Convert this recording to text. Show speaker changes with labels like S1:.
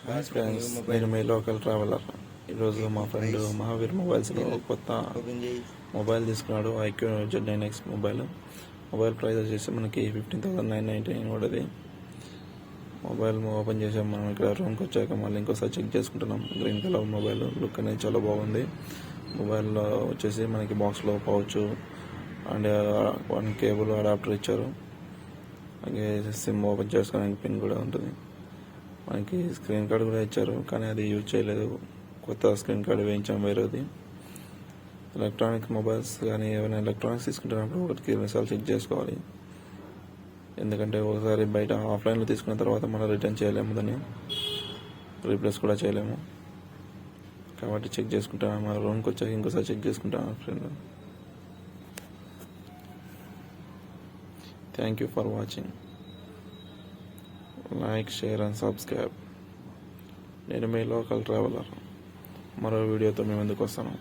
S1: Hi friends, నేను మీ local traveller. ఈరోజు మా ఫ్రెండ్ మహావీర్ మొబైల్స్లో కొత్త మొబైల్ తీసుకున్నాడు. ఐక్యూ Z9X మొబైల్ ప్రైస్ వచ్చేసి మనకి 15,999 పడింది. మొబైల్ ఓపెన్ చేసాం. మనం ఇక్కడ రూమ్కి వచ్చాక మళ్ళీ ఇంకోసారి చెక్ చేసుకుంటున్నాం. గ్రీన్ కలర్ మొబైల్ లుక్ అనేది చాలా బాగుంది. మొబైల్లో వచ్చేసి మనకి బాక్స్లో పౌచ్ అండ్ 1 కేబుల్ అడాప్టర్ ఇచ్చారు. అలాగే సిమ్ ఓపెన్ చేసుకోవడానికి పిన్ కూడా ఉంటుంది. మనకి స్క్రీన్ కార్డ్ కూడా ఇచ్చారు, కానీ అది యూజ్ చేయలేదు. కొత్త స్క్రీన్ కార్డ్ వేయించాం వేరేది. ఎలక్ట్రానిక్ మొబైల్స్ కానీ ఏమైనా ఎలక్ట్రానిక్స్ తీసుకుంటున్నప్పుడు ఒకటికి 2 సార్లు చెక్ చేసుకోవాలి. ఎందుకంటే ఒకసారి బయట ఆఫ్లైన్లో తీసుకున్న తర్వాత మనం రిటర్న్ చేయలేము, దాన్ని రీప్లేస్ కూడా చేయలేము. కాబట్టి చెక్ చేసుకుంటాను. మా రూమ్కి వచ్చాక ఇంకోసారి చెక్ చేసుకుంటాను friend. Thank you for watching. Like, share and subscribe. నేను మీ లోకల్ ట్రావెలర్. మరో వీడియోతో మీ ముందుకు వస్తాను.